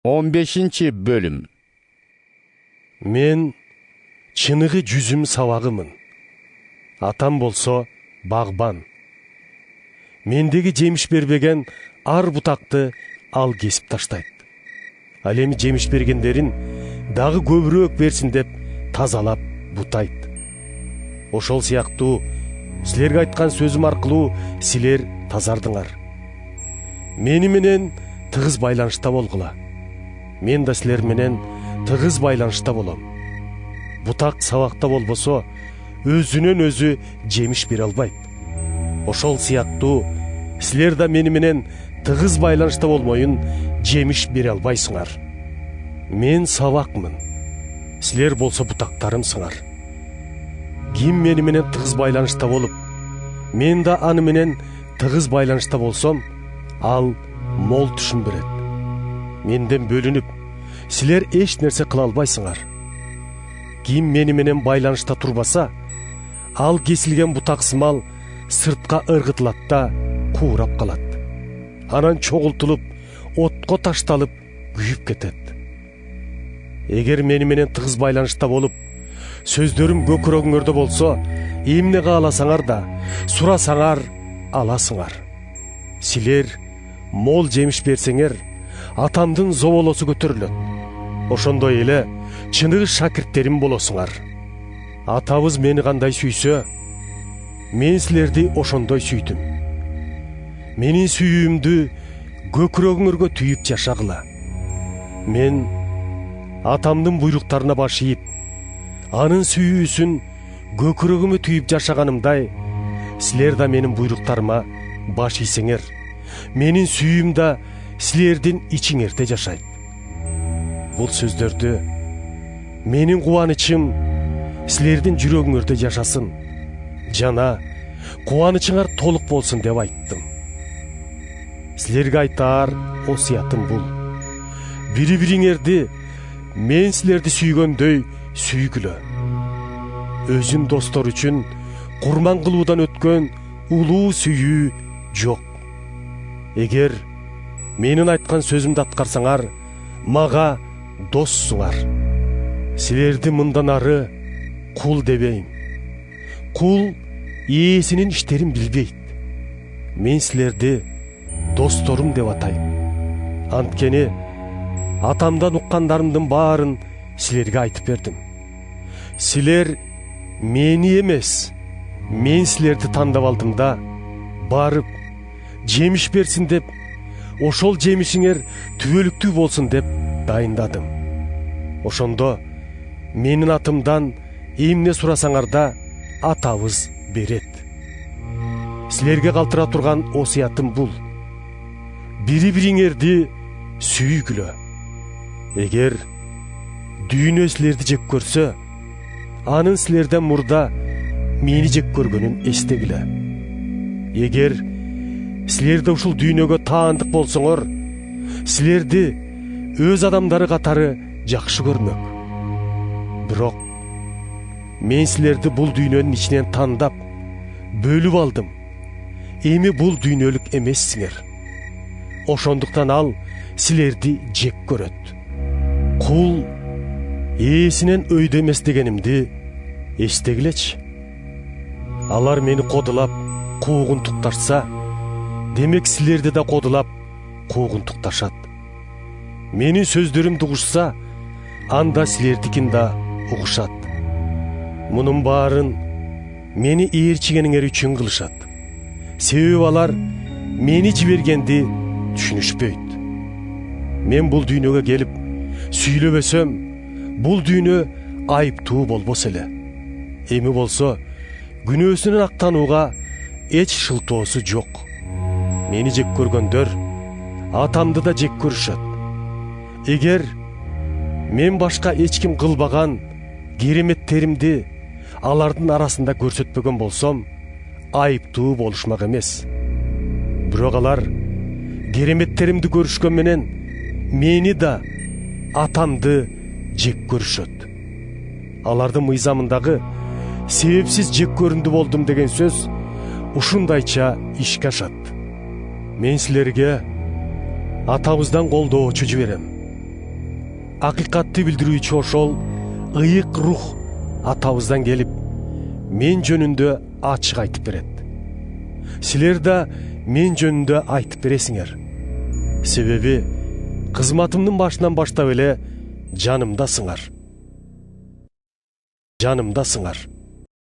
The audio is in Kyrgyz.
15 bölüm. Мен чыныгы жүзүм сабагымын. Атам болсо багбан. Мендеги жемиш бербеген ар бутакты ал кесип таштайт. Ал эми жемиш бергендерин дагы көбүрөөк берсин деп тазалап бутайт. Ошол сыяктуу силерге айткан сөзүм аркылуу силер тазардыңар. Мени менен тыгыз байланышта болгула. Мен да силер менен тыгыз байланышта болом. Бутак сабакта болбосо өзүнөн өзү жемиш бере албайт. Ошол сыяктуу силер да мени менен тыгыз байланышта болмоюн жемиш бере албайсыңар. Мен сабакмын. Силер болсо бутактарымсыңар. Ким мени менен тыгыз байланышта болуп, мен да аны менен тыгыз байланышта болсом, ал мол түшүм берет. Менден бөлүнүп, силер эч нерсе кыла албайсыңар. Ким мени менен байланышта турбаса, ал кесилген бутаксымал сыртка ыргытылат да куурап калат. Анан чогултулуп, отко ташталып, күйүп кетет. Эгер мени менен тыгыз байланышта болуп, сөздөрүм көкүрөгүңөрдө болсо, эмне кааласаңар да, сурасаңар аласыңар. Силер мол жемиш берсеңер, атамдын зоболосу көтөрүлөт. Ошондой эле чыныгы шакирттерим болосуңар. Атабыз мени кандай сүйсө, мен силерди ошондой сүйдүм. Менин сүйүүмдү көкүрөгүңөргө түйүп жашагыла. Мен атамдын буйруктарына баш ийип, анын сүйүүсүн көкүрөгүмө түйүп жашаганымдай, силер да менин буйруктарыма баш ийсеңер, менин сүйүүм да силердин ичиңерде жашайт. Бул сөздөрдү менин кубанычым силердин жүрөгүңөрдө жашасын, жана кубанычыңар толук болсун деп айттым. Силерге айтаар осуятым бул: бири-бириңерди мен силерди сүйгөндөй сүйгүлө. Өзүн достор үчүн курман кылуудан өткөн улуу сүйүү жок. Эгер менин айткан сөзүмдү аткарсаңар, мага доссуңар. Силерди мындан ары кул дебейм. Кул ээсинин иштерин билбейт. Мен силерди досторум деп атайм. Анткени атамдан уккандарымдын баарын силерге айтып бердим. Силер мени эмес, мен силерди тандап алдым да, барып жемиш берсин деп, ошол жемишиңер түбөлүктүү болсун деп дайындадым. Ошондо менин атымдан эмне сурасаңар да атабыз берет. Силерге калтыра турган осуятым бул: бири-бириңерди сүйгүлө. Эгер дүйнө силерди жек көрсө, анын силерден мурда мени жек көргөнүн эстегиле. Эгер силерде ушул дүйнөгө таандык болсоңор, силерди өз адамдары катары жакшы көрмөк. Бирок мен силерди бул дүйнөнүн ичинен тандап, бөлүп алдым. Эми бул дүйнөлүк эмессиңер. Ошондуктан ал силерди жек көрөт. Кул ээсинен өйдө эмес дегенимди эстегилечи. Алар мени кодулап, куугун тукташса, демек силерди да кодулап, куугун тукташат. Менин сөздөрүмдү угушса, анда силердикин да угушат. Мунун баарын мени ээрчигениңер үчүн кылышат. Себеби алар мени жибергенди түшүнүшпөйт. Мен бул дүйнөгө келип сүйлөбөсөм, бул дүйнө айыптуу болбос эле. Эми болсо күнөөсүнөн актанууга эч шылтоосу жок. Мени жек көргөндөр атамды да жек көрүшөт. Эгер мен башка эч ким кылбаган кереметтеримди алардын арасында көрсөтпөгөн болсом, айыптуу болушмак эмес. Бирок алар кереметтеримди көрүшкөн менен мени да атамды жек көрүшөт. Алардын мыйзамындагы себепсиз жек көрүндү болдум деген сөз ушундайча ишке ашат. Мен силерге атабыздан колдоочу жиберем. Акыйкатты билдирүүчү ошол ыйык рух атабыздан келип, мен жөнүндө ачык айтып берет. Силер да мен жөнүндө айтып бересиңер. Себеби кызматымдын башынан баштап эле жанымдасыңар.